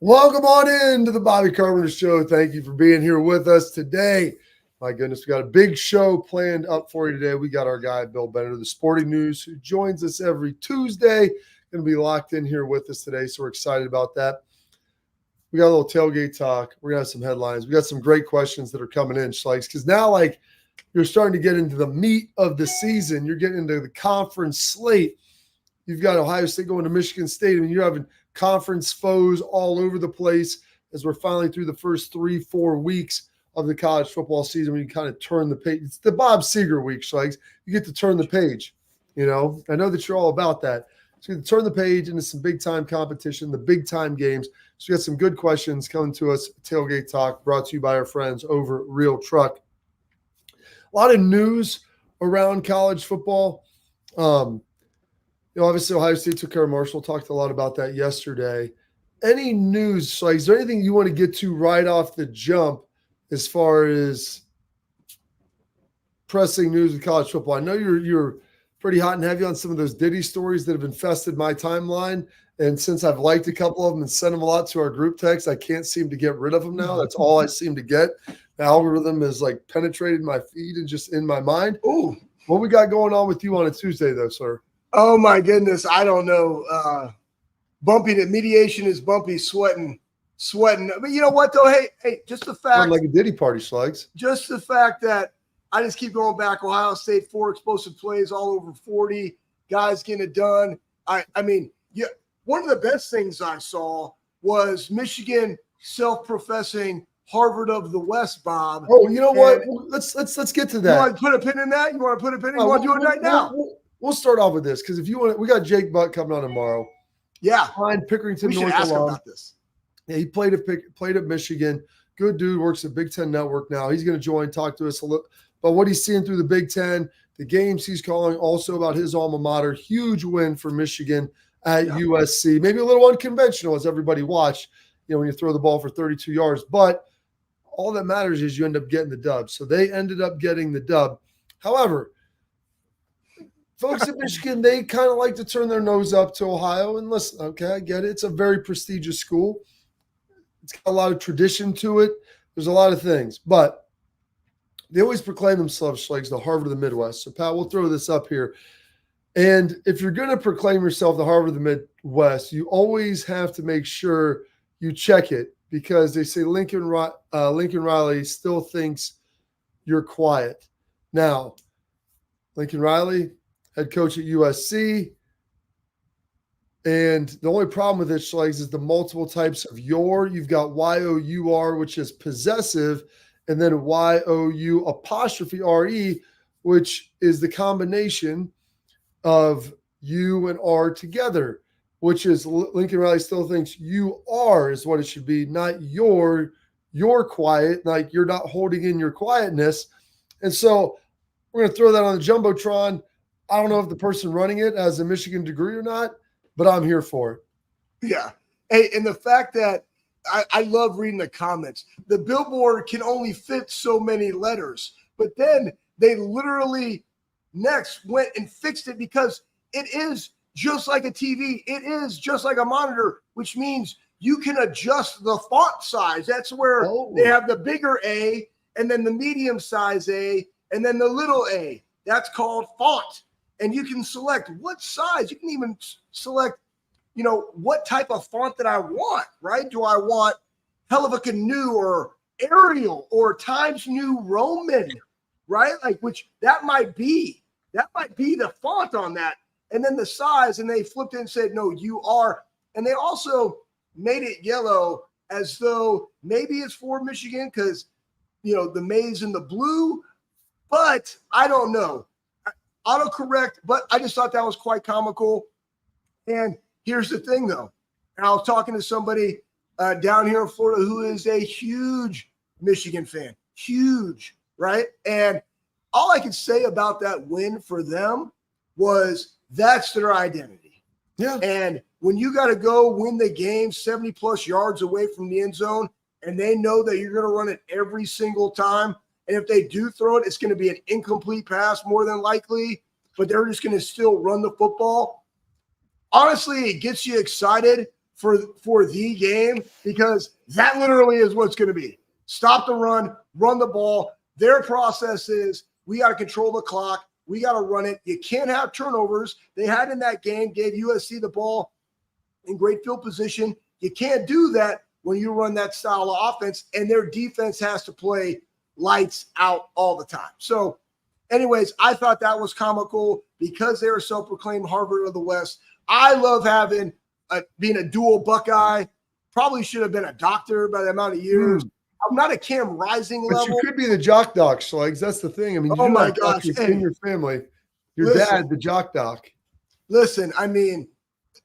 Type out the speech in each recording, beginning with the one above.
Welcome on into the Bobby Carpenter Show. Thank you for being here with us today. My goodness, we got a big show planned up for you today. We got our guy, Bill Bennett of the Sporting News, who joins us every Tuesday. Going to be locked in here with us today, so we're excited about that. We got a little tailgate talk. We're going to have some headlines. We got some great questions that are coming in, Schlegel, because now, you're starting to get into the meat of the season. You're getting into the conference slate. You've got Ohio State going to Michigan State. I mean, you're having conference foes all over the place as we're finally through the first 3-4 weeks of the college football season when you kind of turn the page. It's the Bob Seger week, Schlegel. You get to turn the page. I know that you're all about that. So you get to turn the page into some big-time competition, the big-time games. So we got some good questions coming to us. Tailgate Talk brought to you by our friends over at Real Truck. A lot of news around college football. Obviously, Ohio State took care of Marshall. Talked a lot about that yesterday. Any news? Is there anything you want to get to right off the jump as far as pressing news with college football? I know you're pretty hot and heavy on some of those Diddy stories that have infested my timeline. And since I've liked a couple of them and sent them a lot to our group text, I can't seem to get rid of them now. That's all I seem to get. The algorithm has penetrated my feed and just in my mind. Ooh, what we got going on with you on a Tuesday, though, sir? Oh, my goodness. I don't know. Bumpy, the mediation is bumpy, sweating. But you know what, though? Hey, just the fact. Like a Diddy party, Schlegel. Just the fact that I just keep going back. Ohio State, 4 explosive plays, all over 40. Guys getting it done. I mean, yeah. One of the best things I saw was Michigan self-professing Harvard of the West, Bob. Oh, you know what? Let's get to that. You want to put a pin in that? You want to put a pin in? You want to do it right now? We'll start off with this because if you want, we got Jake Butt coming on tomorrow. Yeah, fine. Pickerington, we should North ask him alum. about this. Yeah, he played at Michigan. Good dude. Works at Big Ten Network now. He's going to join. Talk to us a little about what he's seeing through the Big Ten, the games he's calling. Also about his alma mater. Huge win for Michigan at USC. Maybe a little unconventional as everybody watched. When you throw the ball for 32 yards, but all that matters is you end up getting the dub. So they ended up getting the dub. However, folks at Michigan, they kind of like to turn their nose up to Ohio. And listen, okay, I get it. It's a very prestigious school. It's got a lot of tradition to it. There's a lot of things. But they always proclaim themselves, Schlegel, the Harvard of the Midwest. So, Pat, we'll throw this up here. And if you're going to proclaim yourself the Harvard of the Midwest, you always have to make sure you check it because they say Lincoln Riley still thinks you're quiet. Now, Lincoln Riley, head coach at USC. And the only problem with it, Schlegel, is the multiple types of your. You've got Y-O-U-R, which is possessive, and then Y-O-U apostrophe R-E, which is the combination of you and R together, which is Lincoln Riley still thinks you are is what it should be, not you're quiet, like you're not holding in your quietness. And so we're going to throw that on the Jumbotron. I don't know if the person running it has a Michigan degree or not, but I'm here for it. Yeah. Hey, and the fact that I love reading the comments. The billboard can only fit so many letters, but then they literally next went and fixed it because it is just like a TV. It is just like a monitor, which means you can adjust the font size. That's where they have the bigger A and then the medium size A and then the little a. That's called font. And you can select what size. You can even select, what type of font that I want, right? Do I want Helvetica New or Arial or Times New Roman, right? Which that might be the font on that. And then the size, and they flipped it and said, no, you are. And they also made it yellow as though maybe it's for Michigan because, the maize in the blue, but I don't know. Autocorrect, but I just thought that was quite comical. And here's the thing, though. And I was talking to somebody down here in Florida who is a huge Michigan fan. Huge, right? And all I could say about that win for them was that's their identity. Yeah. And when you got to go win the game 70-plus yards away from the end zone, and they know that you're going to run it every single time, and if they do throw it, it's going to be an incomplete pass more than likely, but they're just going to still run the football. Honestly, it gets you excited for the game, because that literally is what's going to be. Stop the run the ball. Their process is we got to control the clock. We got to run it. You can't have turnovers. They had in that game, gave USC the ball in great field position. You can't do that when you run that style of offense, and their defense has to play lights out all the time. So anyways, I thought that was comical because they were self-proclaimed Harvard of the West. I love being a dual Buckeye. Probably should have been a doctor by the amount of years. I'm not a Cam Rising level. But you could be the jock doc, Schlegel. That's the thing. I mean, oh my gosh, in your family. Your dad, the jock doc. Listen, I mean,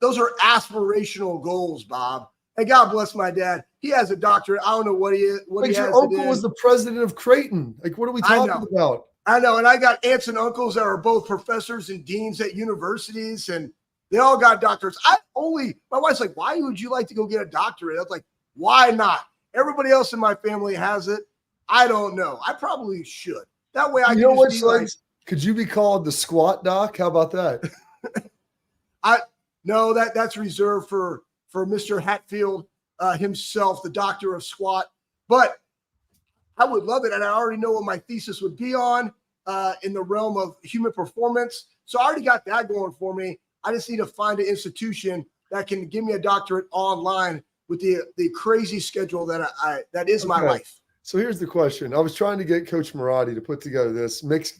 those are aspirational goals, Bob. And God bless my dad. He has a doctorate. I don't know what he is. What he has. Your uncle was the president of Creighton. Like, what are we talking about? I know. And I got aunts and uncles that are both professors and deans at universities, and they all got doctorates. My wife's like, why would you like to go get a doctorate? I was like, why not? Everybody else in my family has it. I don't know. I probably should. That way I can just be like, could you be called the squat doc? How about that? No, that's reserved for Mr. Hatfield himself, the doctor of squat. But I would love it. And I already know what my thesis would be on in the realm of human performance. So I already got that going for me. I just need to find an institution that can give me a doctorate online with the crazy schedule that is my life. So here's the question. I was trying to get Coach Marotti to put together this mix.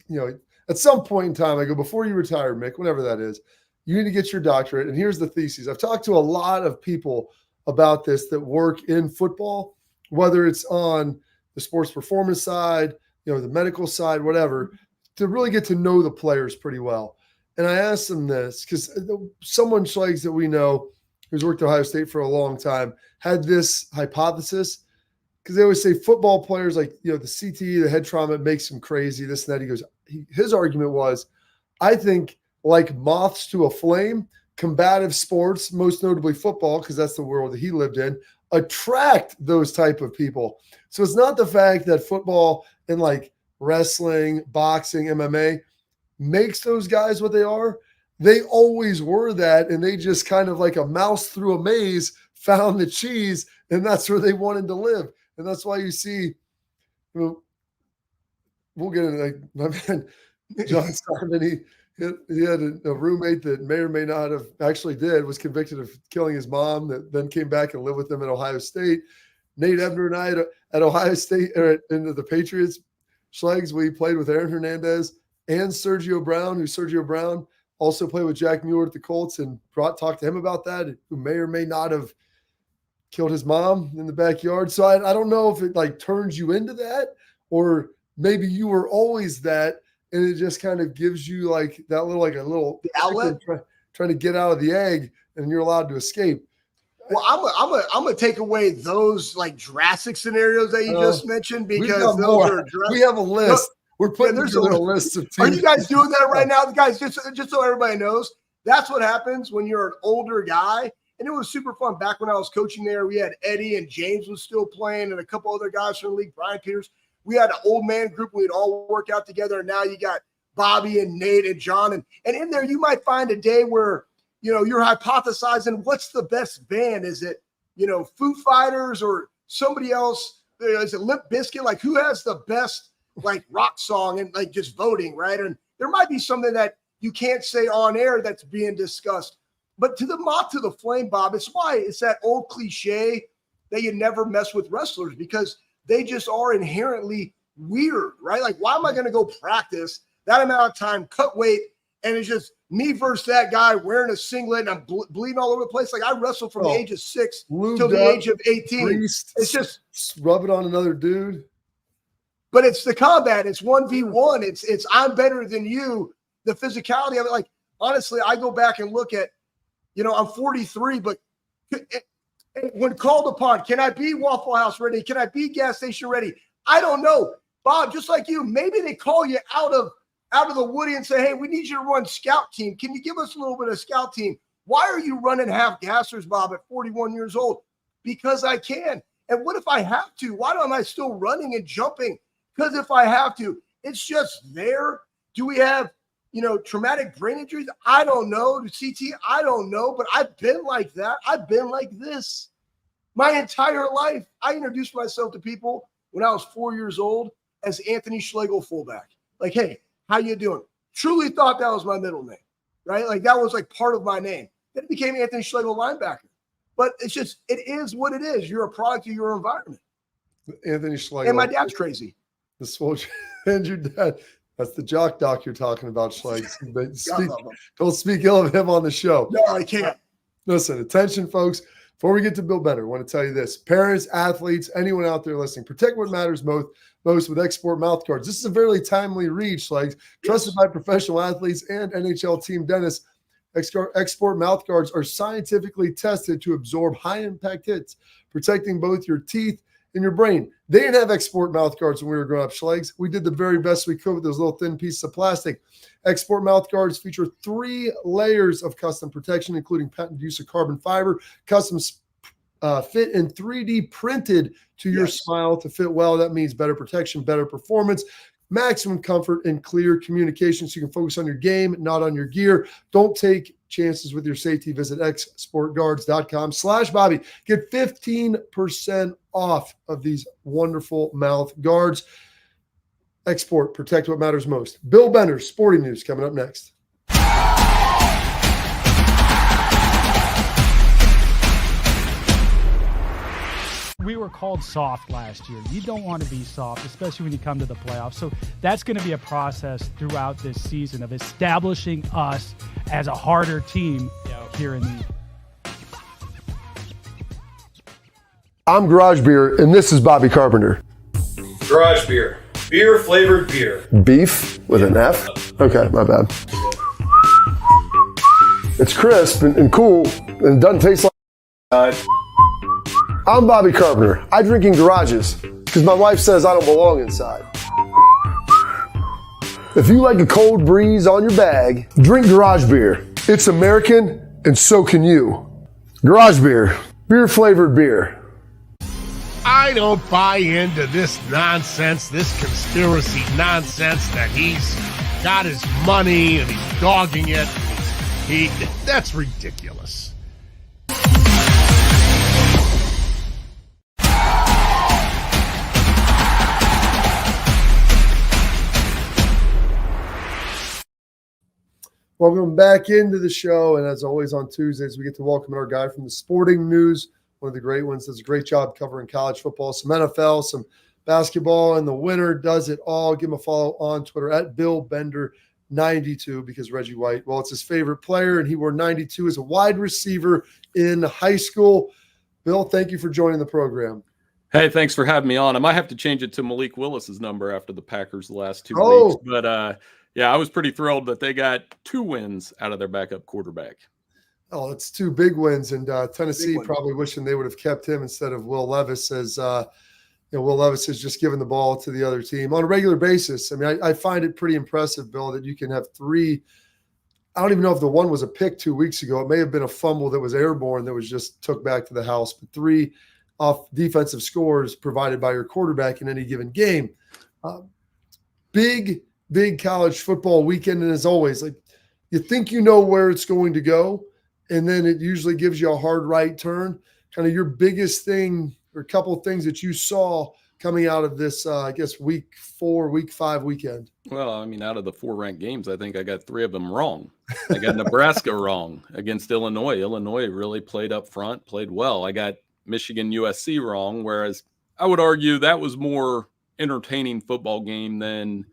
At some point in time, I go, before you retire, Mick, whenever that is, you need to get your doctorate. And here's the thesis. I've talked to a lot of people about this that work in football, whether it's on the sports performance side, the medical side, whatever, to really get to know the players pretty well. And I asked them this because someone, Schlegel, that we know who's worked at Ohio State for a long time had this hypothesis, because they always say football players, like, the CTE, the head trauma, makes them crazy, this and that. He goes, his argument was, I think like moths to a flame, combative sports, most notably football, because that's the world that he lived in, attract those type of people. So it's not the fact that football and like wrestling, boxing, MMA makes those guys what they are. They always were that, and they just kind of like a mouse through a maze found the cheese, and that's where they wanted to live. And that's why you see, we'll get into, like, my man John Simon, he had a roommate that may or may not have actually was convicted of killing his mom, that then came back and lived with them at Ohio State. Nate Ebner and I at Ohio State, or into the Patriots, Schlegel, we played with Aaron Hernandez and Sergio Brown, Sergio Brown also played with Jack Mueller at the Colts, and talked to him about that, who may or may not have killed his mom in the backyard. So I don't know if it like turns you into that, or maybe you were always that, and it just kind of gives you like that little outlet trying to get out of the egg, and you're allowed to escape. Well, I'm gonna take away those like drastic scenarios that you just mentioned, because those are we have a list. We're putting together a list of teams. Are you guys doing that right now? Guys, just so everybody knows, that's what happens when you're an older guy. And it was super fun. Back when I was coaching there, we had Eddie and James was still playing, and a couple other guys from the league, Brian Peters. We had an old man group. We'd all work out together. And now you got Bobby and Nate and John. And in there, you might find a day where, you're hypothesizing what's the best band. Is it, Foo Fighters or somebody else? Is it Limp Bizkit? Like, who has the best like rock song, and like just voting, right? And there might be something that you can't say on air that's being discussed. But to the moth to the flame, Bob, it's that old cliche that you never mess with wrestlers, because they just are inherently weird, right? Like, why am I going to go practice that amount of time, cut weight, and it's just me versus that guy wearing a singlet and I'm bleeding all over the place? Like, I wrestled from the age of 6 till the age of 18. It's just rub it on another dude. But it's the combat. It's 1v1. It's I'm better than you. The physicality of it. Like, honestly, I go back and look at, I'm 43, but when called upon, can I be Waffle House ready? Can I be gas station ready? I don't know. Bob, just like you, maybe they call you out of the woody and say, hey, we need you to run scout team. Can you give us a little bit of scout team? Why are you running half gassers, Bob, at 41 years old? Because I can. And what if I have to? Why am I still running and jumping? Because if I have to, it's just there. Do we have traumatic brain injuries. I don't know. CT, I don't know. But I've been like that. I've been like this my entire life. I introduced myself to people when I was 4 years old as Anthony Schlegel fullback. Like, hey, how you doing? Truly thought that was my middle name, right? Like that was like part of my name. Then it became Anthony Schlegel linebacker. But it is what it is. You're a product of your environment. Anthony Schlegel. And my dad's crazy. The soldier and your dad. That's the jock doc you're talking about, Schlegel. Don't speak ill of him on the show. No, I can't. Listen, attention, folks. Before we get to Bill Bender, I want to tell you this. Parents, athletes, anyone out there listening, protect what matters most with Export mouth guards. This is a very timely read, Schlegel. Trusted by professional athletes and NHL team dentists. Export mouth guards are scientifically tested to absorb high-impact hits, protecting both your teeth and your brain. They didn't have Export mouth guards when we were growing up, Schlegel. We did the very best we could with those little thin pieces of plastic. Export mouth guards feature 3 layers of custom protection, including patented use of carbon fiber, custom fit and 3D printed to your smile to fit well. That means better protection, better performance, maximum comfort, and clear communication so you can focus on your game, not on your gear. Don't take chances with your safety. Visit exportguards.com/Bobby. Get 15% off of these wonderful mouth guards. Export, protect what matters most. Bill Bender, sporting news coming up next. We were called soft last year. You don't want to be soft, especially when you come to the playoffs. So that's going to be a process throughout this season of establishing us as a harder team here in the. I'm Garage Beer, and this is Bobby Carpenter. Garage Beer. Beer flavored beer. Beef with an F? Okay, my bad. It's crisp and cool, and it doesn't taste like. I'm Bobby Carpenter. I drink in garages because my wife says I don't belong inside. If you like a cold breeze on your bag, drink Garage Beer. It's American, and so can you. Garage Beer. Beer flavored beer. I don't buy into this nonsense, this conspiracy nonsense that he's got his money and he's dogging it. That's ridiculous. Welcome back into the show. And as always on Tuesdays, we get to welcome our guy from the Sporting News, one of the great ones. Does a great job covering college football, some NFL, some basketball, and the winner does it all. Give him a follow on Twitter at BillBender92 because Reggie White, well, it's his favorite player, and he wore 92 as a wide receiver in high school. Bill, thank you for joining the program. Hey, thanks for having me on. I might have to change it to Malik Willis's number after the Packers the last 2 weeks. But, yeah, I was pretty thrilled that they got 2 wins out of their backup quarterback. Oh, it's 2 big wins, and Tennessee probably wishing they would have kept him instead of Will Levis, as Will Levis has just given the ball to the other team on a regular basis. I mean, I find it pretty impressive, Bill, that you can have 3. I don't even know if the one was a pick 2 weeks ago. It may have been a fumble that was airborne that was just took back to the house, but 3 off defensive scores provided by your quarterback in any given game. Big college football weekend, and as always, like you think you know where it's going to go, and then it usually gives you a hard right turn. Kind of your biggest thing or a couple of things that you saw coming out of this, I guess, week 4, week 5 weekend. Well, I mean, out of the 4 ranked games, I think I got 3 of them wrong. I got Nebraska wrong against Illinois. Illinois really played up front, played well. I got Michigan USC wrong, whereas I would argue that was more entertaining football game than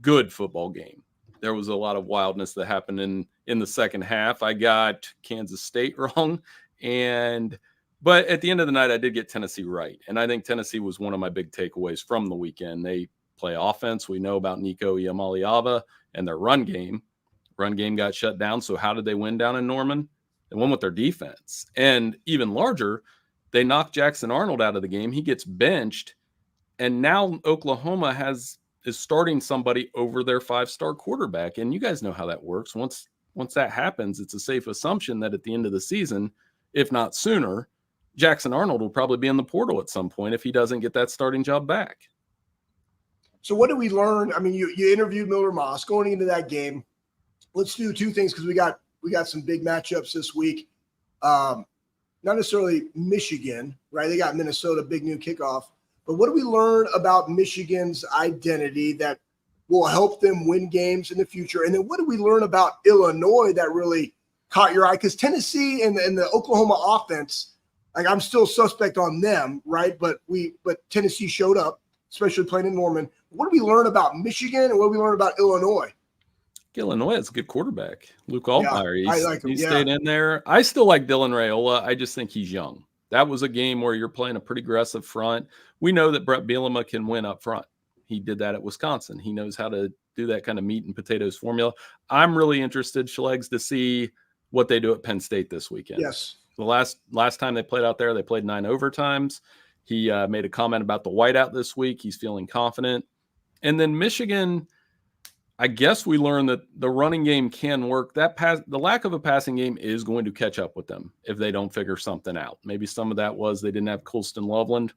good football game. There was a lot of wildness that happened in the second half. I got Kansas State wrong, but at the end of the night, I did get Tennessee right, and I think Tennessee was one of my big takeaways from the weekend. They play offense. We know about Nico Iamaleava and their run game. Run game got shut down. So how did they win down in Norman? They won with their defense, and even larger, they knocked Jackson Arnold out of the game. He gets benched, and now Oklahoma is starting somebody over their 5-star quarterback. And you guys know how that works. Once that happens, it's a safe assumption that at the end of the season, if not sooner, Jackson Arnold will probably be in the portal at some point if he doesn't get that starting job back. So what did we learn? I mean, you interviewed Miller Moss going into that game. let's do two things because we got some big matchups this week. Not necessarily Michigan, right? They got Minnesota, big new kickoff. But what do we learn about Michigan's identity that will help them win games in the future? And then what do we learn about Illinois that really caught your eye? Because Tennessee and the Oklahoma offense, like I'm still suspect on them, right? But Tennessee showed up, especially playing in Norman. What do we learn about Michigan and what do we learn about Illinois? Illinois has a good quarterback, Luke Altmaier. Yeah, He stayed in there. I still like Dylan Raiola. I just think he's young. That was a game where you're playing a pretty aggressive front. We know that Brett Bielema can win up front. He did that at Wisconsin. He knows how to do that kind of meat and potatoes formula. I'm really interested, Schlegs, to see what they do at Penn State this weekend. Yes. The last time they played out there, they played 9 overtimes. He made a comment about the whiteout this week. He's feeling confident. And then Michigan, I guess we learned that the running game can work. The lack of a passing game is going to catch up with them if they don't figure something out. Maybe some of that was they didn't have Colston Loveland.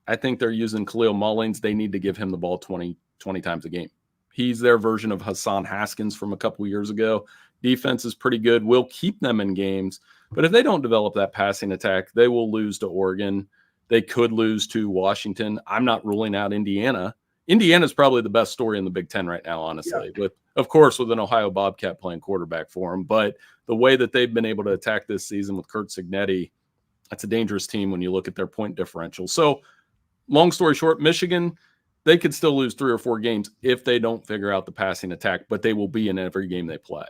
I think they're using Khalil Mullings. They need to give him the ball 20 times a game. He's their version of Hassan Haskins from a couple years ago. Defense is pretty good. We'll keep them in games. But if they don't develop that passing attack, they will lose to Oregon. They could lose to Washington. I'm not ruling out Indiana. Indiana's probably the best story in the Big Ten right now, honestly, with an Ohio Bobcat playing quarterback for them. But the way that they've been able to attack this season with 𝗟𝗓𝗓, that's a dangerous team when you look at their point differential. So long story short, Michigan, they could still lose 3 or 4 games if they don't figure out the passing attack, but they will be in every game they play.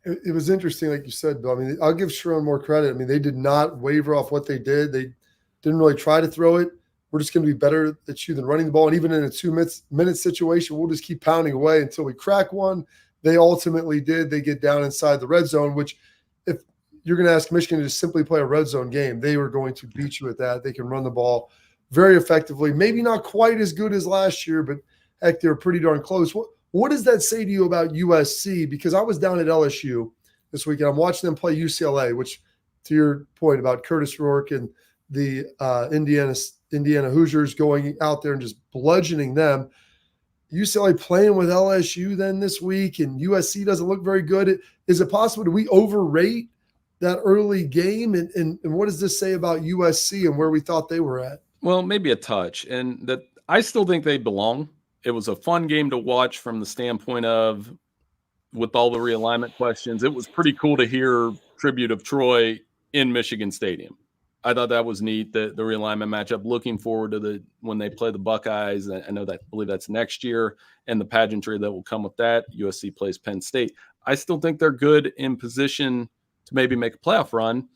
It was interesting, like you said, Bill. I mean, I'll give Sharon more credit. I mean, they did not waver off what they did. They didn't really try to throw it. We're just going to be better at you than running the ball. And even in a 2-minute situation, we'll just keep pounding away until we crack one. They ultimately did. They get down inside the red zone, which if you're going to ask Michigan to just simply play a red zone game, they were going to beat you at that. They can run the ball very effectively. Maybe not quite as good as last year, but heck, they were pretty darn close. What does that say to you about USC? Because I was down at LSU this weekend. I'm watching them play UCLA, which to your point about Curtis Rourke and the Indiana Hoosiers going out there and just bludgeoning them. UCLA playing with LSU then this week, and USC doesn't look very good. Is it possible? Do we overrate that early game? And what does this say about USC and where we thought they were at? Well, maybe a touch. And that I still think they belong. It was a fun game to watch from the standpoint of, with all the realignment questions, it was pretty cool to hear tribute of Troy in Michigan Stadium. I thought that was neat, the realignment matchup. Looking forward to when they play the Buckeyes. I believe that's next year, and the pageantry that will come with that. USC plays Penn State. I still think they're good in position to maybe make a playoff run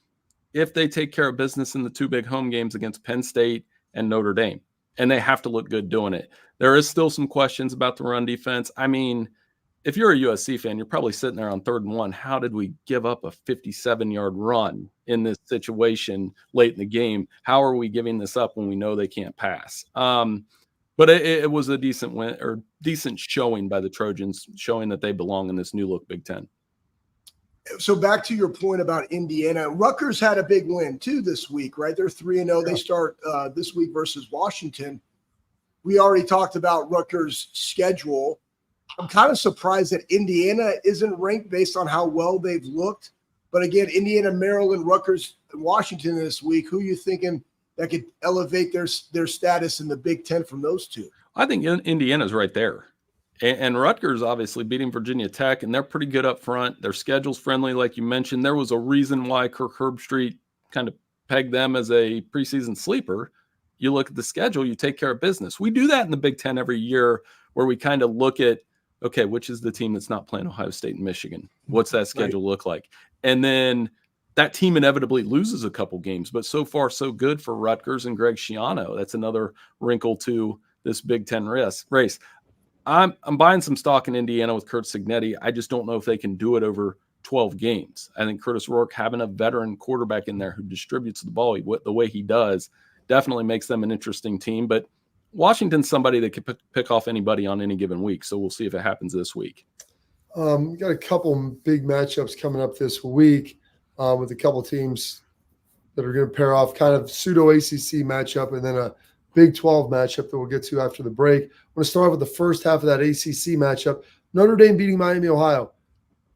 if they take care of business in the 2 big home games against Penn State and Notre Dame. And they have to look good doing it. There is still some questions about the run defense. I mean, if you're a USC fan, you're probably sitting there on 3rd and 1. How did we give up a 57-yard run in this situation late in the game? How are we giving this up when we know they can't pass? But it was a decent win or decent showing by the Trojans, showing that they belong in this new look Big Ten. So back to your point about Indiana, Rutgers had a big win too this week, right? They're 3-0. Yeah. They start this week versus Washington. We already talked about Rutgers' schedule. I'm kind of surprised that Indiana isn't ranked based on how well they've looked. But again, Indiana, Maryland, Rutgers, and Washington this week. Who are you thinking that could elevate their status in the Big Ten from those two? I think Indiana's right there. And Rutgers obviously beating Virginia Tech, and they're pretty good up front. Their schedule's friendly, like you mentioned. There was a reason why Kirk Herbstreit kind of pegged them as a preseason sleeper. You look at the schedule, you take care of business. We do that in the Big Ten every year where we kind of look at, okay, which is the team that's not playing Ohio State and Michigan? What's that schedule look like? And then that team inevitably loses a couple games, but so far so good for Rutgers and Greg Schiano. That's another wrinkle to this Big Ten race. I'm buying some stock in Indiana with 𝗟𝗓𝗓. I just don't know if they can do it over 12 games. I think Curtis Rourke, having a veteran quarterback in there who distributes the ball the way he does, definitely makes them an interesting team. But Washington's somebody that could pick off anybody on any given week, so we'll see if it happens this week. We got a couple big matchups coming up this week with a couple teams that are going to pair off, kind of pseudo ACC matchup, and then a Big 12 matchup that we'll get to after the break. I'm going to start off with the first half of that ACC matchup. Notre Dame beating Miami, Ohio.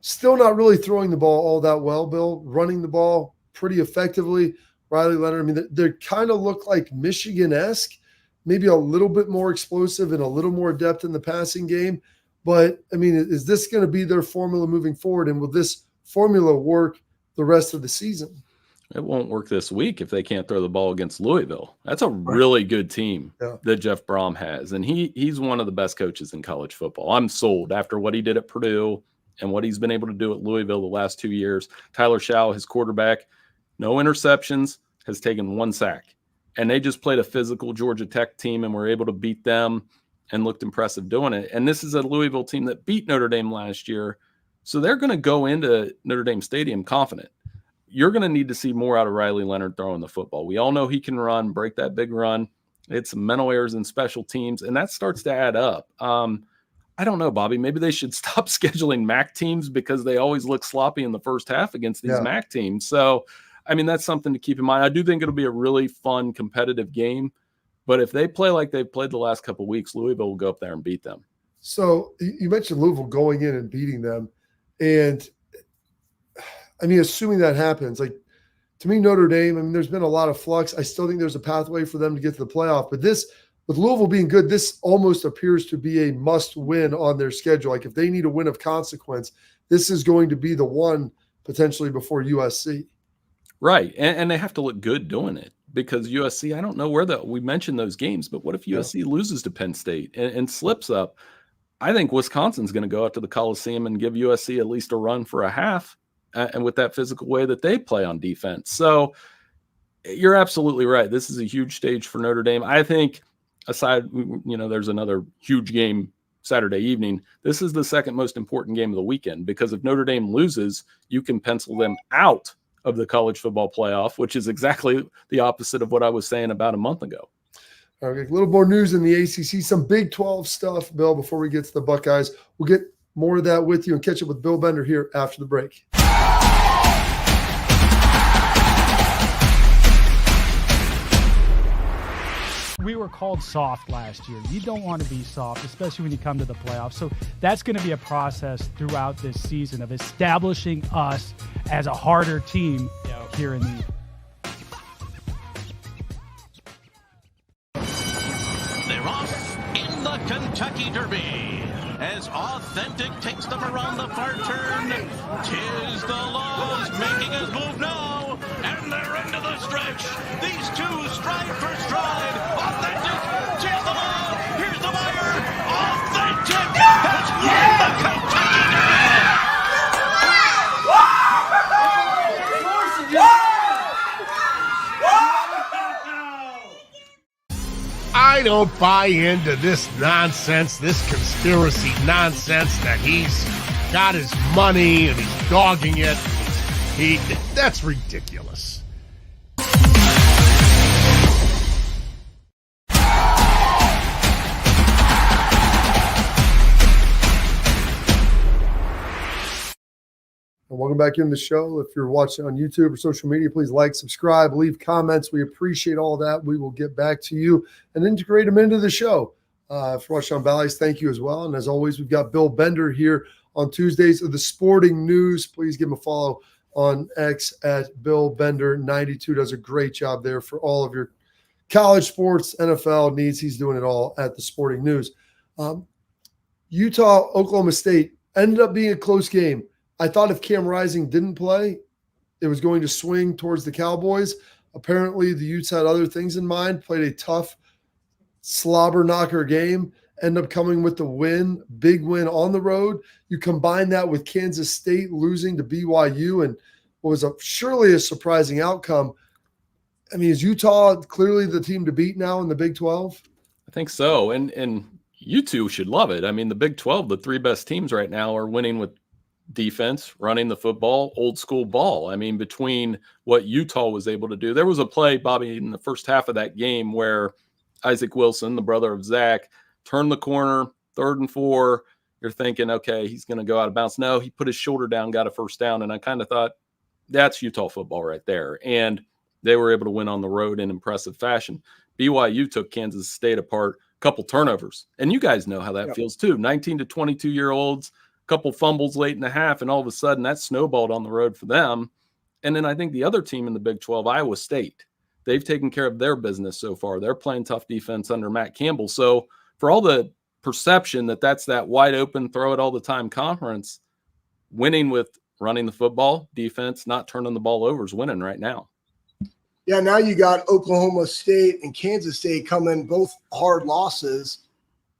Still not really throwing the ball all that well, Bill. Running the ball pretty effectively. Riley Leonard, I mean, they kind of look like Michigan-esque, maybe a little bit more explosive and a little more depth in the passing game. But, I mean, is this going to be their formula moving forward? And will this formula work the rest of the season? It won't work this week if they can't throw the ball against Louisville. That's a really good team that Jeff Brom has. And he's one of the best coaches in college football. I'm sold after what he did at Purdue and what he's been able to do at Louisville the last 2 years. Tyler Shaw, his quarterback, no interceptions, has taken 1 sack. And they just played a physical Georgia Tech team and were able to beat them and looked impressive doing it. And this is a Louisville team that beat Notre Dame last year. So they're going to go into Notre Dame Stadium confident. You're going to need to see more out of Riley Leonard throwing the football. We all know he can run, break that big run. It's some mental errors in special teams, and that starts to add up. I don't know, Bobby. Maybe they should stop scheduling MAC teams because they always look sloppy in the first half against these MAC teams. So, I mean, that's something to keep in mind. I do think it'll be a really fun, competitive game. But if they play like they've played the last couple of weeks, Louisville will go up there and beat them. So you mentioned Louisville going in and beating them. And, I mean, assuming that happens, like, to me, Notre Dame, I mean, there's been a lot of flux. I still think there's a pathway for them to get to the playoff. But this, with Louisville being good, this almost appears to be a must-win on their schedule. Like, if they need a win of consequence, this is going to be the one potentially before USC. Right. And they have to look good doing it because USC, I don't know where we mentioned those games, but what if USC loses to Penn State and slips up? I think Wisconsin's going to go out to the Coliseum and give USC at least a run for a half. And with that physical way that they play on defense. So you're absolutely right. This is a huge stage for Notre Dame. I think aside, there's another huge game Saturday evening. This is the second most important game of the weekend because if Notre Dame loses, you can pencil them out of the college football playoff, which is exactly the opposite of what I was saying about a month ago. Okay, a little more news in the ACC, some Big 12 stuff, Bill, before we get to the Buckeyes. We'll get more of that with you and catch up with Bill Bender here after the break. We were called soft last year. You don't want to be soft, especially when you come to the playoffs. So that's going to be a process throughout this season of establishing us as a harder team here in the. They're off in the Kentucky Derby as Authentic takes them around the far turn. Tis the Laws making his move now, and they're into the stretch. These two stride for stride. Authentic, tis the Law. Here's the wire. Authentic has won the Kentucky Derby. I don't buy into this nonsense, this conspiracy nonsense that he's got his money and he's dogging it. That's ridiculous. And welcome back in the show. If you're watching on YouTube or social media, please like, subscribe, leave comments. We appreciate all that. We will get back to you and integrate them into the show. If you're watching on Bally's, thank you as well. And as always, we've got Bill Bender here on Tuesdays of the Sporting News. Please give him a follow on X at Bill Bender92. Does a great job there for all of your college sports, NFL needs. He's doing it all at the Sporting News. Utah, Oklahoma State ended up being a close game. I thought if Cam Rising didn't play, it was going to swing towards the Cowboys. Apparently, the Utes had other things in mind, played a tough slobber knocker game, ended up coming with the win, big win on the road. You combine that with Kansas State losing to BYU and what was surely a surprising outcome. I mean, is Utah clearly the team to beat now in the Big 12? I think so. And you two should love it. I mean, the Big 12, the three best teams right now are winning with defense, running the football, old school ball. I mean, between what Utah was able to do, there was a play, Bobby, in the first half of that game where Isaac Wilson, the brother of Zach, turned the corner, 3rd and 4. You're thinking, okay, he's going to go out of bounds. No, he put his shoulder down, got a first down. And I kind of thought that's Utah football right there. And they were able to win on the road in impressive fashion. BYU took Kansas State apart, a couple turnovers. And you guys know how that feels too. 19 to 22-year-olds, couple fumbles late in the half, and all of a sudden that snowballed on the road for them. And then I think the other team in the Big 12, Iowa State, they've taken care of their business so far. They're playing tough defense under Matt Campbell. So for all the perception that that's that wide open, throw it all the time conference, winning with running the football, defense, not turning the ball over is winning right now. Yeah, now you got Oklahoma State and Kansas State coming, both hard losses.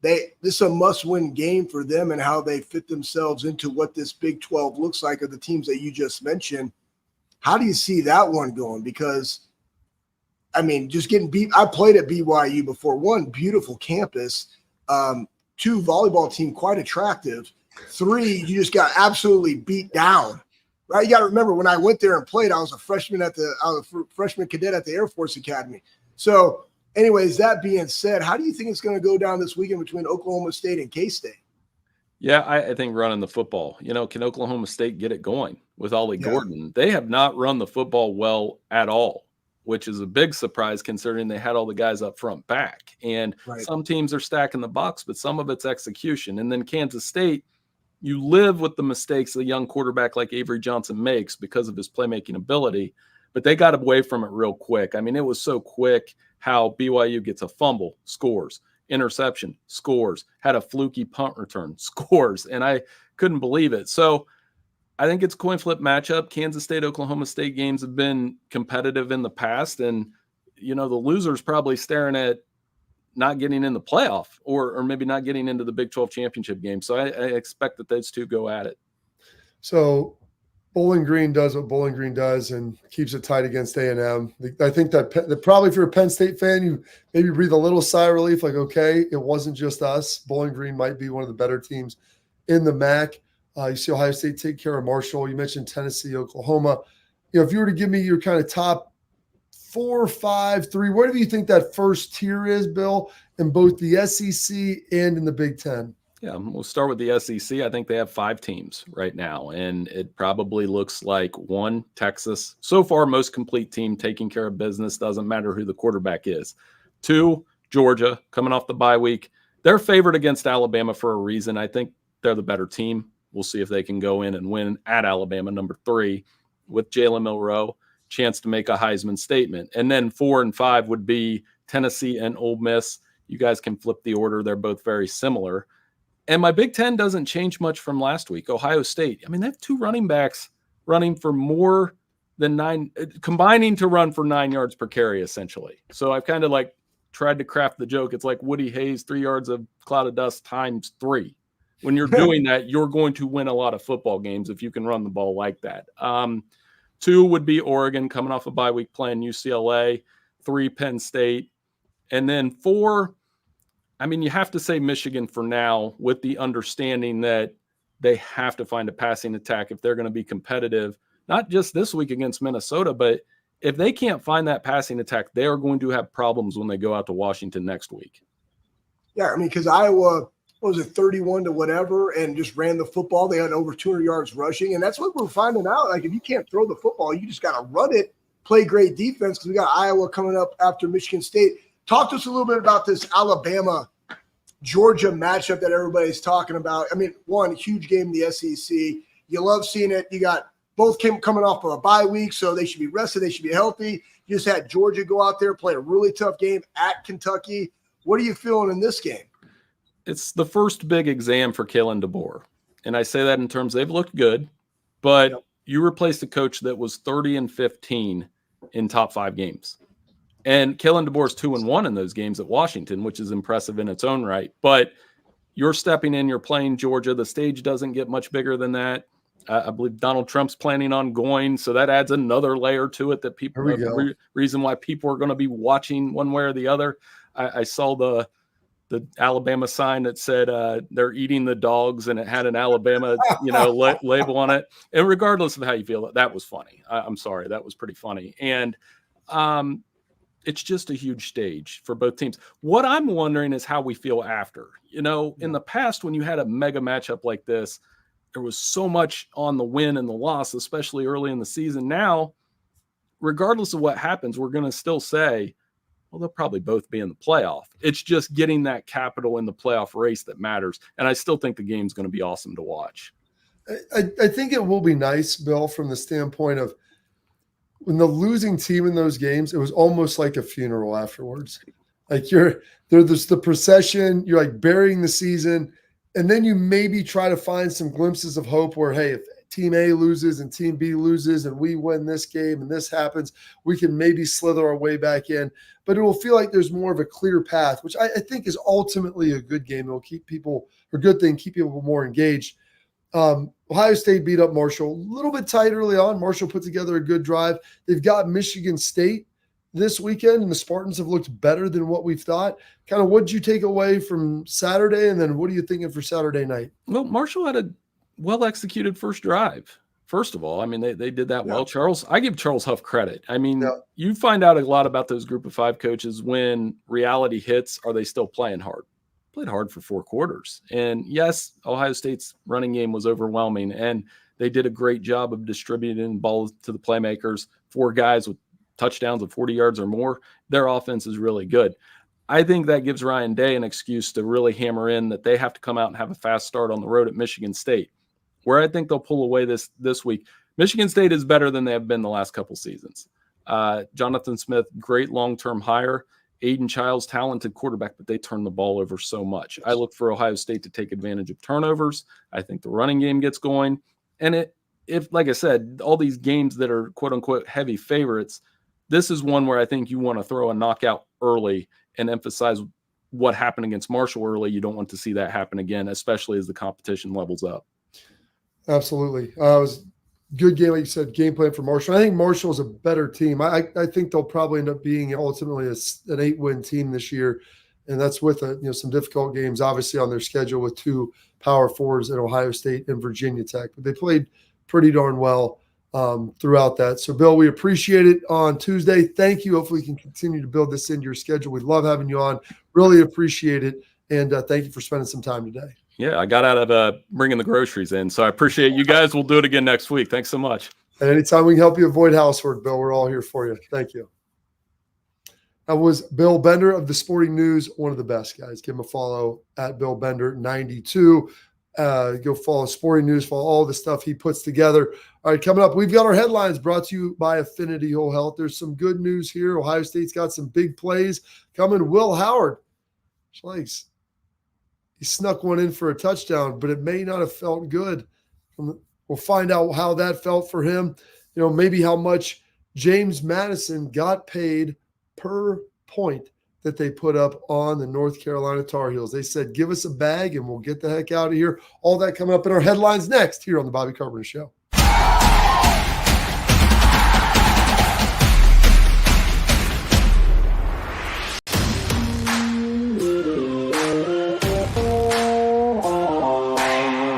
This is a must-win game for them and how they fit themselves into what this Big 12 looks like of the teams that you just mentioned. How do you see that one going? Because, I mean, just getting beat. I played at BYU before. One, beautiful campus. Two, volleyball team, quite attractive. Three, you just got absolutely beat down. Right? You got to remember, when I went there and played, I was a freshman freshman cadet at the Air Force Academy. So, anyways, that being said, how do you think it's going to go down this weekend between Oklahoma State and K-State? Yeah, I think running the football. Can Oklahoma State get it going with Ollie Gordon? They have not run the football well at all, which is a big surprise considering they had all the guys up front back. And some teams are stacking the box, but some of it's execution. And then Kansas State, you live with the mistakes a young quarterback like Avery Johnson makes because of his playmaking ability, but they got away from it real quick. I mean, it was so quick how BYU gets a fumble, scores, interception, scores, had a fluky punt return, scores, and I couldn't believe it. So I think it's a coin flip matchup. Kansas State, Oklahoma State games have been competitive in the past, and the loser's probably staring at not getting in the playoff or maybe not getting into the Big 12 championship game. So I expect that those two go at it. So Bowling Green does what Bowling Green does and keeps it tight against A&M. I think that probably if you're a Penn State fan, you maybe breathe a little sigh of relief, like, okay, it wasn't just us. Bowling Green might be one of the better teams in the MAC. You see Ohio State take care of Marshall. You mentioned Tennessee, Oklahoma. If you were to give me your kind of top 4, 5, 3, where do you think that first tier is, Bill, in both the SEC and in the Big Ten? Yeah, we'll start with the SEC. I think they have 5 teams right now, and it probably looks like 1, Texas. So far, most complete team, taking care of business, doesn't matter who the quarterback is. 2, Georgia, coming off the bye week. They're favored against Alabama for a reason. I think they're the better team. We'll see if they can go in and win at Alabama. Number 3, with Jalen Milroe, chance to make a Heisman statement. And then 4 and 5 would be Tennessee and Ole Miss. You guys can flip the order. They're both very similar. And my Big Ten doesn't change much from last week. Ohio State, I mean, they have 2 running backs running for more than 9, combining to run for 9 yards per carry, essentially. So I've kind of tried to craft the joke. It's like Woody Hayes, 3 yards of cloud of dust times 3. When you're doing that, you're going to win a lot of football games if you can run the ball like that. 2 would be Oregon, coming off a bye week, playing UCLA. 3, Penn State. And then 4, I mean, you have to say Michigan for now, with the understanding that they have to find a passing attack if they're going to be competitive, not just this week against Minnesota, but if they can't find that passing attack, they are going to have problems when they go out to Washington next week. Yeah, I mean, because Iowa, what was it, 31 to whatever, and just ran the football. They had over 200 yards rushing, and that's what we're finding out. Like, if you can't throw the football, you just got to run it, play great defense, because we got Iowa coming up after Michigan State. Talk to us a little bit about this Alabama-Georgia matchup that everybody's talking about. I mean, one, huge game in the SEC. You love seeing it. You got both coming off of a bye week, so they should be rested. They should be healthy. You just had Georgia go out there, play a really tough game at Kentucky. What are you feeling in this game? It's the first big exam for Kalen DeBoer. And I say that in terms they've looked good, but you replaced a coach that was 30-15 in top 5 games. And Kalen DeBoer's 2-1 in those games at Washington, which is impressive in its own right. But you're stepping in, you're playing Georgia. The stage doesn't get much bigger than that. I believe Donald Trump's planning on going, so that adds another layer to it that people, reason why people are going to be watching one way or the other. I saw the Alabama sign that said they're eating the dogs, and it had an Alabama label on it. And regardless of how you feel, that was funny. I'm sorry, that was pretty funny. And it's just a huge stage for both teams. What I'm wondering is how we feel after. In the past, when you had a mega matchup like this, there was so much on the win and the loss, especially early in the season. Now, regardless of what happens, we're going to still say, well, they'll probably both be in the playoff. It's just getting that capital in the playoff race that matters. And I still think the game's going to be awesome to watch. I think it will be nice, Bill, from the standpoint of when the losing team in those games, it was almost like a funeral afterwards. Like there's the procession, you're like burying the season, and then you maybe try to find some glimpses of hope where, hey, if Team A loses and Team B loses and we win this game and this happens, we can maybe slither our way back in. But it will feel like there's more of a clear path, which I think is ultimately a good game. It will keep people, or good thing, keep people more engaged. Ohio State beat up Marshall a little bit tight early on. Marshall put together a good drive. They've got Michigan State this weekend, and the Spartans have looked better than what we've thought. Kind of what did you take away from Saturday, and then what are you thinking for Saturday night? Well, Marshall had a well-executed first drive. First of all, I mean, they did that well. I give Charles Huff credit. I mean, you find out a lot about those group of 5 coaches when reality hits. Are they still playing hard? Played hard for 4 quarters. And yes, Ohio State's running game was overwhelming, and they did a great job of distributing balls to the playmakers. 4 guys with touchdowns of 40 yards or more. Their offense is really good. I think that gives Ryan Day an excuse to really hammer in that they have to come out and have a fast start on the road at Michigan State, where I think they'll pull away this week. Michigan State is better than they have been the last couple seasons. Jonathan Smith, great long-term hire. Aiden Childs, talented quarterback, but they turn the ball over so much. I look for Ohio State to take advantage of turnovers. I think the running game gets going. And if, like I said, all these games that are quote-unquote heavy favorites, this is one where I think you want to throw a knockout early and emphasize what happened against Marshall early. You don't want to see that happen again, especially as the competition levels up. Absolutely. It was a good game, like you said, game plan for Marshall. I think Marshall is a better team. I think they'll probably end up being ultimately an 8-win team this year, and that's with some difficult games, obviously, on their schedule with 2 power forwards at Ohio State and Virginia Tech. But they played pretty darn well throughout that. So, Bill, we appreciate it on Tuesday. Thank you. Hopefully we can continue to build this into your schedule. We love having you on. Really appreciate it, and thank you for spending some time today. Yeah, I got out of bringing the groceries in, so I appreciate you guys. We'll do it again next week. Thanks so much. And anytime we can help you avoid housework, Bill, we're all here for you. Thank you. That was Bill Bender of the Sporting News, one of the best guys. Give him a follow at Bill Bender 92. Go follow Sporting News, follow all the stuff he puts together. All right, coming up, we've got our headlines brought to you by Affinity Whole Health. There's some good news here. Ohio State's got some big plays coming. Will Howard, Schlegel, he snuck one in for a touchdown, but it may not have felt good. We'll find out how that felt for him. Maybe how much James Madison got paid per point that they put up on the North Carolina Tar Heels. They said, give us a bag and we'll get the heck out of here. All that coming up in our headlines next here on the Bobby Carpenter Show.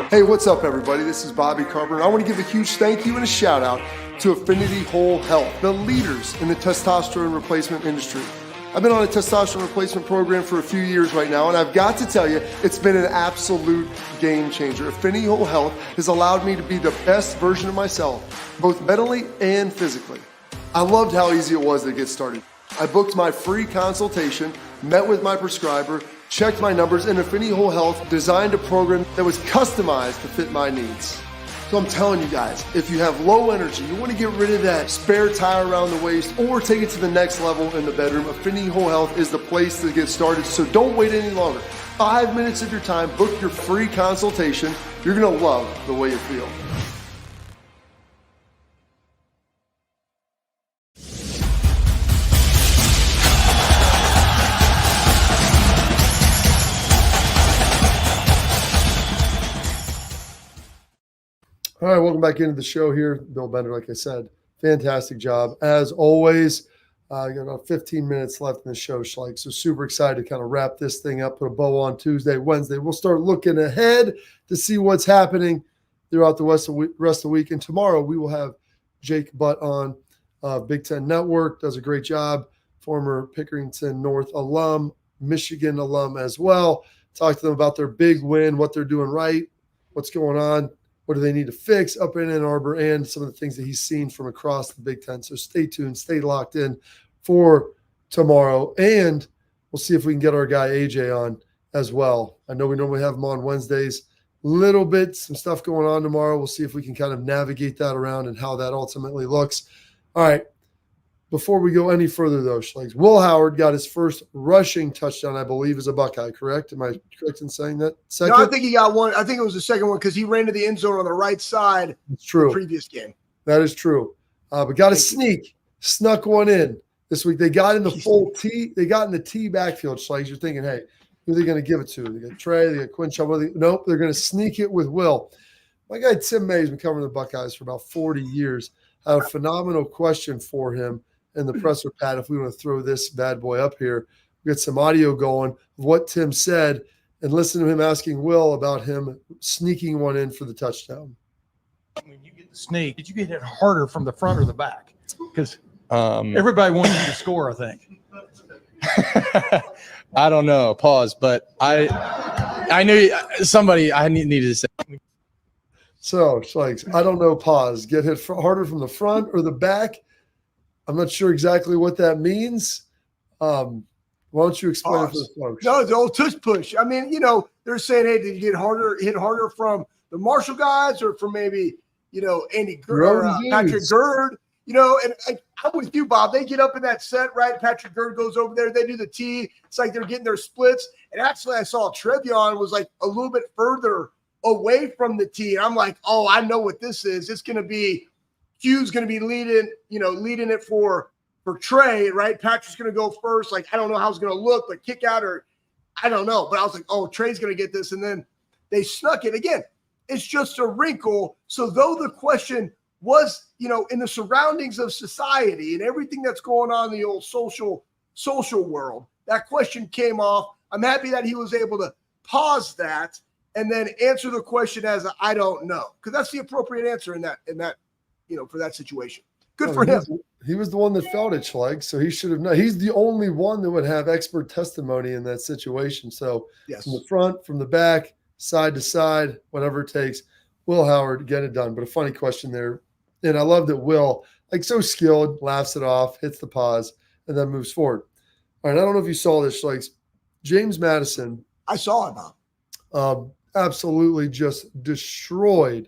Hey, what's up, everybody? This is Bobby Carpenter. I want to give a huge thank you and a shout out to Affinity Whole Health, the leaders in the testosterone replacement industry. I've been on a testosterone replacement program for a few years right now, and I've got to tell you, it's been an absolute game changer. Affinity Whole Health has allowed me to be the best version of myself, both mentally and physically. I loved how easy it was to get started. I booked my free consultation, met with my prescriber, checked my numbers, and Affinity Whole Health designed a program that was customized to fit my needs. So I'm telling you guys, if you have low energy, you want to get rid of that spare tire around the waist or take it to the next level in the bedroom, Affinity Whole Health is the place to get started. So don't wait any longer. 5 minutes of your time, book your free consultation. You're going to love the way you feel. All right, welcome back into the show here. Bill Bender, like I said, fantastic job. As always, got about 15 minutes left in the show, Schlegel. So super excited to kind of wrap this thing up, put a bow on Tuesday, Wednesday. We'll start looking ahead to see what's happening throughout the rest of the week. And tomorrow we will have Jake Butt on, Big Ten Network, does a great job, former Pickerington North alum, Michigan alum as well. Talk to them about their big win, what they're doing right, what's going on. What do they need to fix up in Ann Arbor, and some of the things that he's seen from across the Big Ten. So stay tuned, stay locked in for tomorrow. And we'll see if we can get our guy AJ on as well. I know we normally have him on Wednesdays. little bit, some stuff going on tomorrow. We'll see if we can kind of navigate that around and how that ultimately looks. All right. Before we go any further, though, Schlegel, Will Howard got his first rushing touchdown, I believe, as a Buckeye, correct? Am I correct in saying that? Second? No, I think he got one. I think it was the second one because he ran to the end zone on the right side. It's true. The previous game. That is true. But got a snuck one in this week. They got in the full T. They got in the T backfield, Schlegel. You're thinking, hey, who are they going to give it to? They got Trey, they got Quinn Chubb. Nope, they're going to sneak it with Will. My guy Tim May has been covering the Buckeyes for about 40 years. I have a phenomenal question for him in the presser pad. If we want to throw this bad boy up here, we get some audio going of what Tim said and listen to him asking Will about him sneaking one in for the touchdown. When you get the sneak, did you get it harder from the front or the back? Because everybody wants you to score, I think. I don't know. Pause. But I knew somebody I needed to say. So, Schlegel, I don't know. Pause. Get hit harder from the front or the back. I'm not sure exactly what that means. Why don't you explain it for the folks? No, it's the old tush push. I mean, they're saying, hey, did you hit harder from the Marshall guys or from maybe, Andy Gerd, Patrick Gerd? And I'm with you, Bob. They get up in that set, right? Patrick Gerd goes over there. They do the T. It's like they're getting their splits. And actually, I saw Trevion was like a little bit further away from the T. And I'm like, oh, I know what this is. It's going to be Q's going to be leading it for Trey, right? Patrick's going to go first. Like, I don't know how it's going to look, but kick out or I don't know. But I was like, oh, Trey's going to get this. And then they snuck it. Again, it's just a wrinkle. So though the question was, in the surroundings of society and everything that's going on in the old social world, that question came off. I'm happy that he was able to pause that and then answer the question as I don't know, because that's the appropriate answer in that, for that situation. Good for him. He was the one that felt it, Schlegel, so he should have known. He's the only one that would have expert testimony in that situation. So yes. From the front, from the back, side to side, whatever it takes, Will Howard, get it done. But a funny question there. And I love that Will, so skilled, laughs it off, hits the pause, and then moves forward. All right, I don't know if you saw this, Schlegel. James Madison. I saw it, Bob. Absolutely just destroyed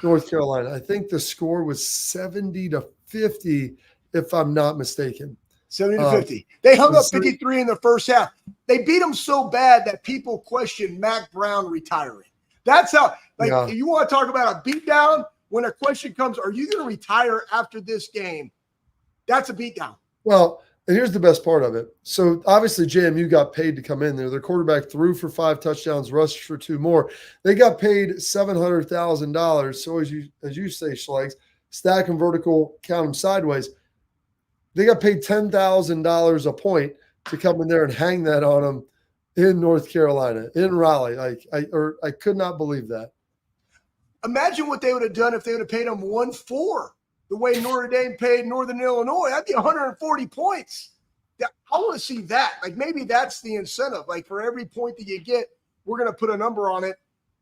North Carolina. I think the score was 70-50, if I'm not mistaken. 70-50. They hung up 53 in the first half. They beat them so bad that people question Mac Brown retiring. That's how, if you want to talk about a beatdown, when a question comes, are you going to retire after this game? That's a beatdown. Well, and here's the best part of it. So obviously JMU got paid to come in there. Their quarterback threw for 5 touchdowns, rushed for 2 more. They got paid $700,000. So as you say, Schlegel, stack them vertical, count them sideways. They got paid $10,000 a point to come in there and hang that on them in North Carolina, in Raleigh. I could not believe that. Imagine what they would have done if they would have paid them 1-4. The way Notre Dame paid Northern Illinois, that'd be 140 points. I want to see that. Maybe that's the incentive. For every point that you get, we're going to put a number on it.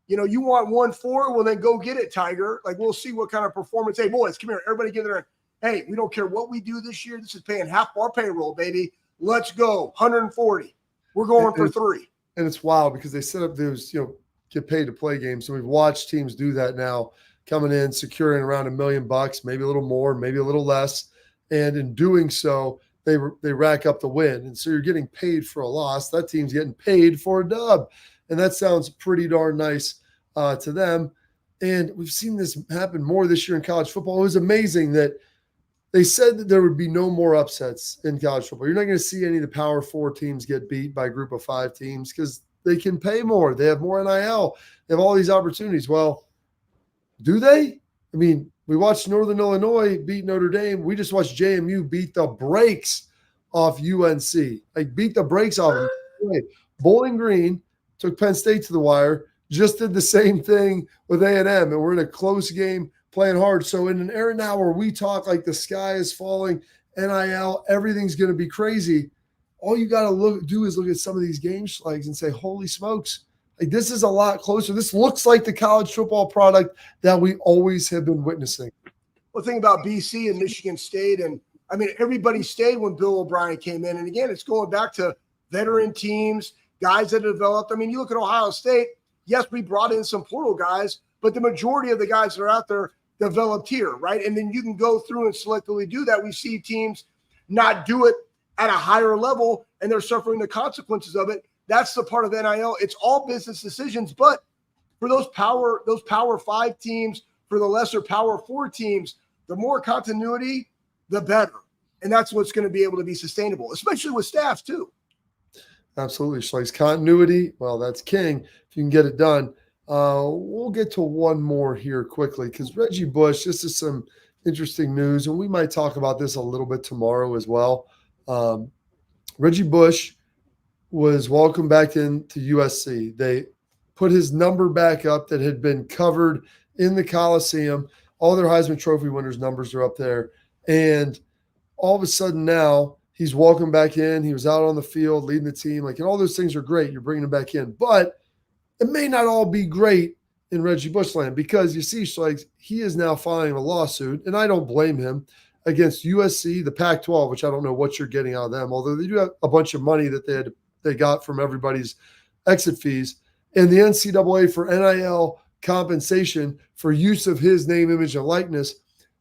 You want 1-4, well, then go get it, Tiger. We'll see what kind of performance. Hey, boys, come here. Everybody get there. Hey, we don't care what we do this year. This is paying half our payroll, baby. Let's go. 140. We're going for 3. And it's wild because they set up those, get paid to play games. So we've watched teams do that now, coming in, securing around $1 million, maybe a little more, maybe a little less. And in doing so, they rack up the win. And so you're getting paid for a loss. That team's getting paid for a dub. And that sounds pretty darn nice to them. And we've seen this happen more this year in college football. It was amazing that they said that there would be no more upsets in college football. You're not going to see any of the Power 4 teams get beat by a group of 5 teams because they can pay more. They have more NIL. They have all these opportunities. Well, do they? I mean, we watched Northern Illinois beat Notre Dame. We just watched JMU beat the brakes off UNC. Beat the brakes off them. Bowling Green took Penn State to the wire, just did the same thing with A&M, and we're in a close game playing hard. So in an era now where we talk like the sky is falling, NIL, everything's going to be crazy, all you got to do is look at some of these game Schlegs and say, holy smokes, this is a lot closer. This looks like the college football product that we always have been witnessing. Well, think about BC and Michigan State. And, everybody stayed when Bill O'Brien came in. And, again, it's going back to veteran teams, guys that developed. I mean, you look at Ohio State. Yes, we brought in some portal guys, but the majority of the guys that are out there developed here, right? And then you can go through and selectively do that. We see teams not do it at a higher level, and they're suffering the consequences of it. That's the part of NIL. It's all business decisions, but for those power 5 teams, for the lesser power 4 teams, the more continuity, the better. And that's what's going to be able to be sustainable, especially with staffs too. Absolutely. Schlegel. Continuity, well, that's king if you can get it done. We'll get to one more here quickly because Reggie Bush, this is some interesting news, and we might talk about this a little bit tomorrow as well. Reggie Bush was welcomed back into USC. They put his number back up that had been covered in the Coliseum. All their Heisman Trophy winners' numbers are up there. And all of a sudden now he's welcomed back in. He was out on the field leading the team. And all those things are great. You're bringing him back in. But it may not all be great in Reggie Bush land because you see, Schlegel, he is now filing a lawsuit, and I don't blame him, against USC, the Pac-12, which I don't know what you're getting out of them, although they do have a bunch of money that they got from everybody's exit fees, and the NCAA for NIL compensation for use of his name, image, and likeness,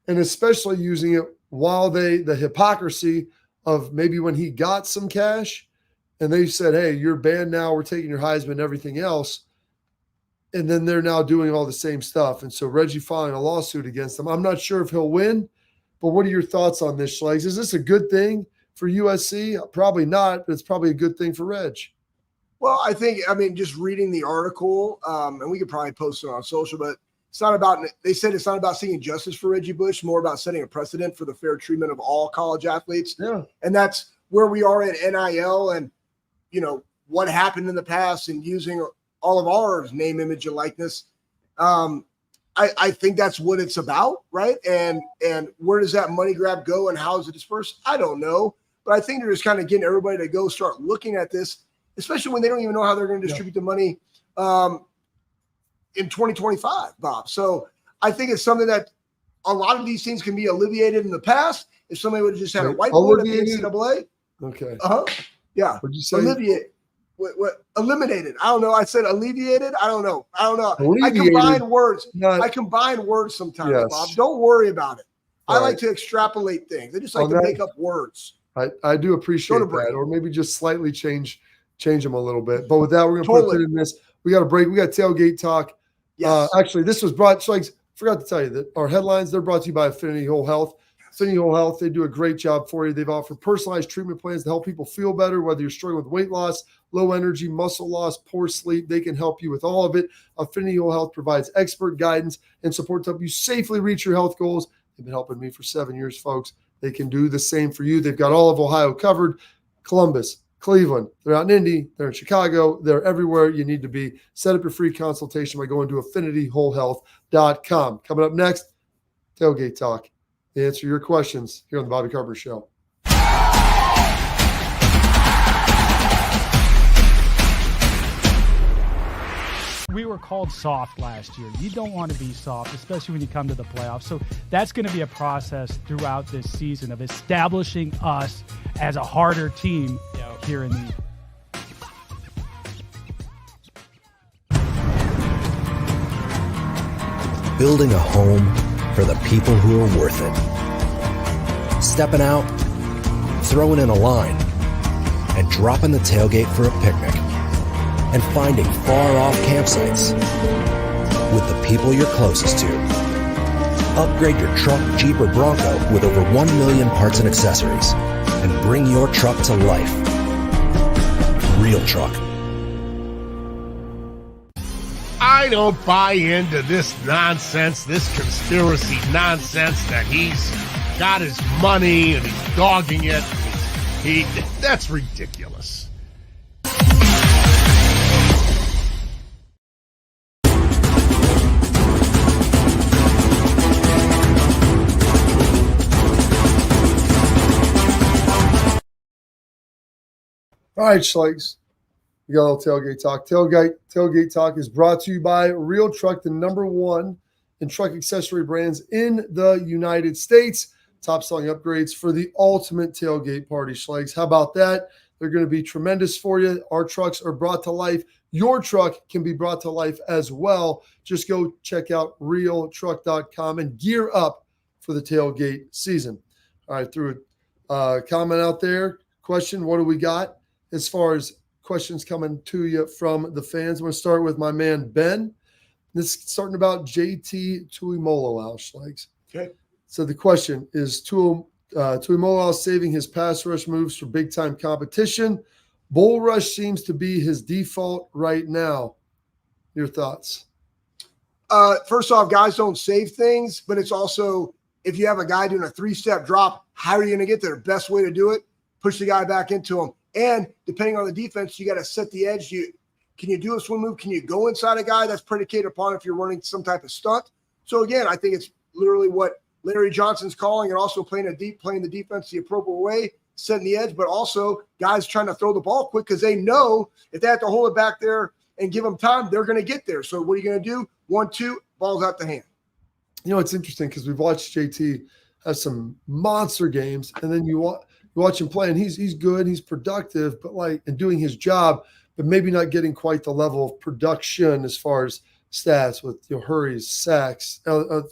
and especially using it while the hypocrisy of maybe when he got some cash and they said, hey, you're banned now, we're taking your Heisman and everything else. And then they're now doing all the same stuff. And so Reggie filing a lawsuit against them. I'm not sure if he'll win, but what are your thoughts on this, Schlegel? Is this a good thing for USC? Probably not, but it's probably a good thing for Reg. Well, I mean, just reading the article, and we could probably post it on social, but it's not about, they said it's not about seeking justice for Reggie Bush, more about setting a precedent for the fair treatment of all college athletes. Yeah. And that's where we are at NIL and, what happened in the past and using all of our name, image, and likeness. I think that's what it's about, right? And where does that money grab go and how is it dispersed? I don't know. But I think they're just kind of getting everybody to go start looking at this, especially when they don't even know how they're going to distribute the money in 2025, Bob. So I think it's something that a lot of these things can be alleviated in the past. If somebody would have just had a whiteboard at the NCAA. Okay. Yeah. What'd you say? Alleviate. What eliminated? I don't know. I said alleviated. I don't know. Alleviated. I combine words. Not, I combine words sometimes, yes. Bob. Don't worry about it. I All like right. to extrapolate things. I just like to make up words. I do appreciate that, or maybe just slightly change them a little bit. But with that, we're going to put it in this. We got a break. We got tailgate talk. Yes. Actually, this was brought. So I forgot to tell you that our headlines, they're brought to you by Affinity Whole Health. Affinity Whole Health, they do a great job for you. They've offered personalized treatment plans to help people feel better, whether you're struggling with weight loss, low energy, muscle loss, poor sleep. They can help you with all of it. Affinity Whole Health provides expert guidance and support to help you safely reach your health goals. They've been helping me for 7 years, folks. They can do the same for you. They've got all of Ohio covered. Columbus, Cleveland, they're out in Indy, they're in Chicago, they're everywhere you need to be. Set up your free consultation by going to affinitywholehealth.com. Coming up next, Tailgate Talk. To answer your questions here on the Bobby Carpenter Show. We were called soft last year. You don't want to be soft, especially when you come to the playoffs. So that's going to be a process throughout this season of establishing us as a harder team here in the Building a home for the people who are worth it. Stepping out, throwing in a line, and dropping the tailgate for a picnic. And finding far-off campsites with the people you're closest to. Upgrade your truck, Jeep, or Bronco with over 1 million parts and accessories. And bring your truck to life. Real Truck. I don't buy into this nonsense, this conspiracy nonsense that he's got his money and he's dogging it. That's ridiculous. All right, Schlegs. We got a little tailgate talk. Tailgate talk is brought to you by Real Truck, the #1 in truck accessory brands in the United States. Top selling upgrades for the ultimate tailgate party, Schlegs. How about that? They're going to be tremendous for you. Our trucks are brought to life. Your truck can be brought to life as well. Just go check out realtruck.com and gear up for the tailgate season. All right, threw a comment out there. Question, what do we got as far as questions coming to you from the fans? I'm going to start with my man, Ben. This is starting about JT Tuimoloau, Schlegs. Okay. So the question is, Tuimoloau saving his pass rush moves for big-time competition. Bull rush seems to be his default right now. Your thoughts? First off, guys don't save things, but it's also, if you have a guy doing a 3-step drop, how are you going to get there? Best way to do it, push the guy back into him. And depending on the defense, you got to set the edge. Can you do a swim move? Can you go inside a guy? That's predicated upon if you're running some type of stunt. So again, I think it's literally what Larry Johnson's calling, and also playing the defense the appropriate way, setting the edge, but also guys trying to throw the ball quick because they know if they have to hold it back there and give them time, they're going to get there. So what are you going to do? 1-2, ball's out the hand. You know, it's interesting because we've watched JT have some monster games, and then you watch him play, and he's good, he's productive, but and doing his job, but maybe not getting quite the level of production as far as stats with hurries, sacks,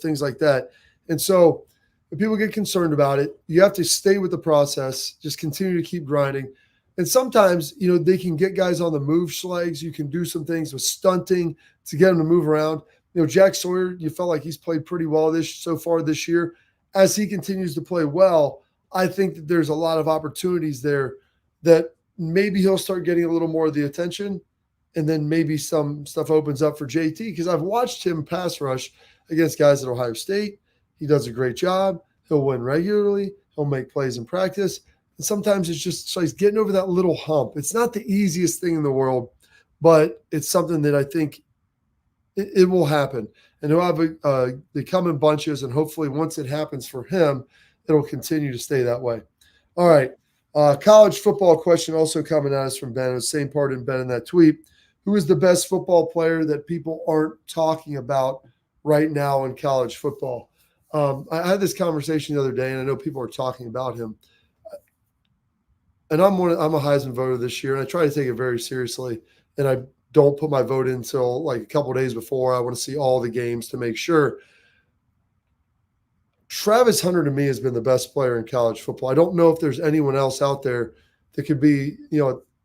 things like that. And so if people get concerned about it, you have to stay with the process, just continue to keep grinding. And sometimes, they can get guys on the move, Schlegs. You can do some things with stunting to get them to move around. Jack Sawyer, you felt like he's played pretty well so far this year. As he continues to play well, I think that there's a lot of opportunities there that maybe he'll start getting a little more of the attention, and then maybe some stuff opens up for JT, because I've watched him pass rush against guys at Ohio State. He does a great job. He'll win regularly. He'll make plays in practice. And sometimes it's just he's getting over that little hump. It's not the easiest thing in the world, but it's something that I think it will happen. And he'll have they come in bunches, and hopefully once it happens for him, it'll continue to stay that way. All right. College football question also coming at us from Ben. It was the same part in Ben in that tweet. Who is the best football player that people aren't talking about right now in college football? I had this conversation the other day, and I know people are talking about him. And I'm a Heisman voter this year, and I try to take it very seriously. And I don't put my vote in until a couple of days before. I want to see all the games to make sure. Travis Hunter to me has been the best player in college football. I don't know if there's anyone else out there that could be,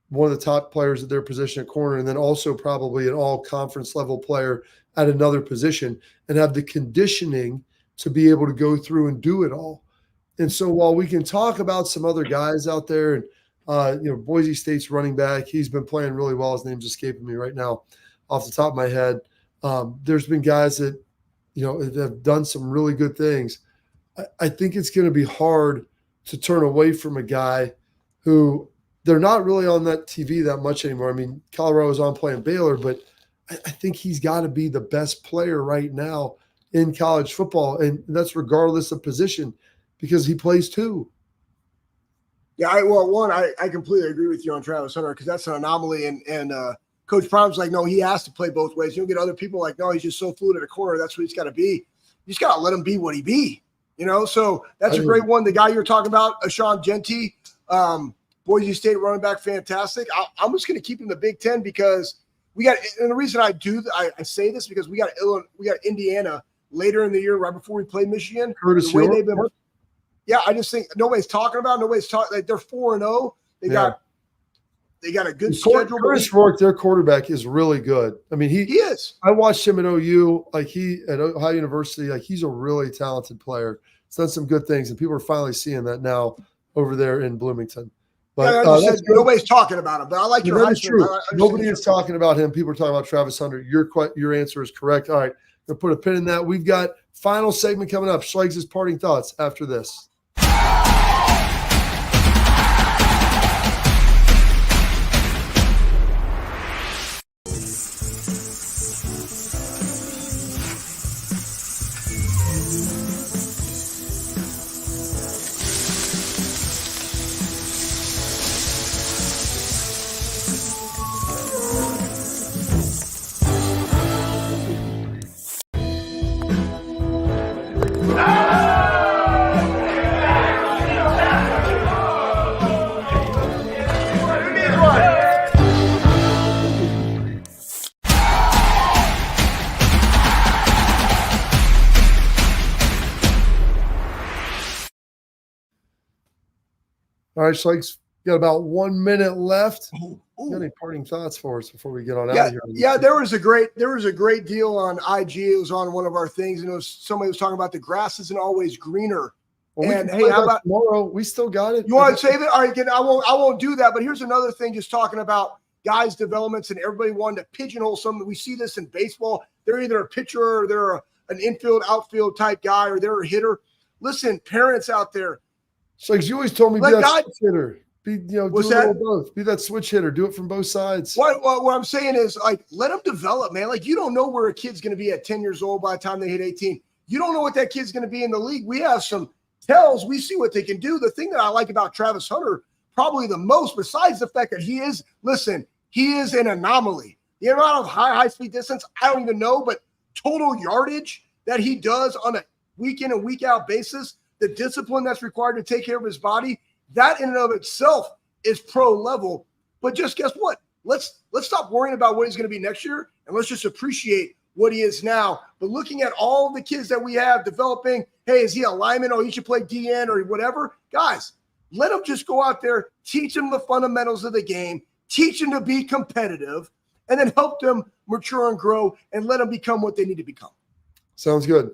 one of the top players at their position at corner, and then also probably an all conference level player at another position, and have the conditioning to be able to go through and do it all. And so while we can talk about some other guys out there, and Boise State's running back, he's been playing really well. His name's escaping me right now off the top of my head. There's been guys that, have done some really good things. I think it's going to be hard to turn away from a guy who they're not really on that TV that much anymore. I mean, Colorado's on playing Baylor, but I think he's got to be the best player right now in college football, and that's regardless of position, because he plays too. Yeah, I completely agree with you on Travis Hunter, because that's an anomaly, and Coach Prime's like, no, he has to play both ways. You'll get other people like, no, he's just so fluid at a corner. That's what he's got to be. You just got to let him be what he be, So that's a great one. The guy you're talking about, Ashawn Genty, Boise State running back, fantastic. I'm just going to keep him in the Big Ten, because we got, and the reason I say this, because we got Indiana later in the year, right before we played Michigan. Curtis the way York. they've been, I just think nobody's talking about. Nobody's talking. They're 4-0. They got a good schedule. Curtis York, their quarterback, is really good. I mean, he is. I watched him at OU, at Ohio University. He's a really talented player. He's done some good things, and people are finally seeing that now over there in Bloomington. But nobody's talking about him. But I like your That is true. Nobody is is talking about him. People are talking about Travis Hunter. Your answer is correct. All right, we'll put a pin in that. We've got final segment coming up. Schlegel' parting thoughts after this. All right, Schlegel, got about 1 minute left. Ooh. Got any parting thoughts for us before we get on out Yeah, of here? yeah. There was a great deal on IG. It was on one of our things, and it was somebody was talking about the grass isn't always greener. Well, and hey, how about tomorrow? We still got it. You want to save it? All right, again, I won't do that. But here's another thing, just talking about guys' developments and everybody wanting to pigeonhole something. We see this in baseball. They're either a pitcher or they're an infield, outfield type guy, or they're a hitter. Listen, parents out there. Schlegel, you always told me be that switch hitter. Do a little of both. Be that switch hitter. Do it from both sides. What I'm saying is, like, let them develop, man. Like, you don't know where a kid's going to be at 10 years old by the time they hit 18. You don't know what that kid's going to be in the league. We have some tells. We see what they can do. The thing that I like about Travis Hunter probably the most, besides the fact that he is an anomaly. The amount of high speed distance, I don't even know, but total yardage that he does on a week in and week out basis, the discipline that's required to take care of his body, that in and of itself is pro level. But just guess what? Let's stop worrying about what he's going to be next year, and let's just appreciate what he is now. But looking at all the kids that we have developing, hey, is he a lineman? Oh, he should play DN or whatever. Guys, let him just go out there, teach them the fundamentals of the game, teach them to be competitive, and then help them mature and grow and let them become what they need to become. Sounds good.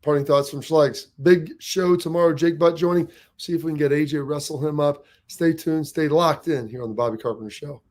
Parting thoughts from Schlegel. Big show tomorrow. Jake Butt joining. See if we can get AJ, wrestle him up. Stay tuned. Stay locked in here on the Bobby Carpenter Show.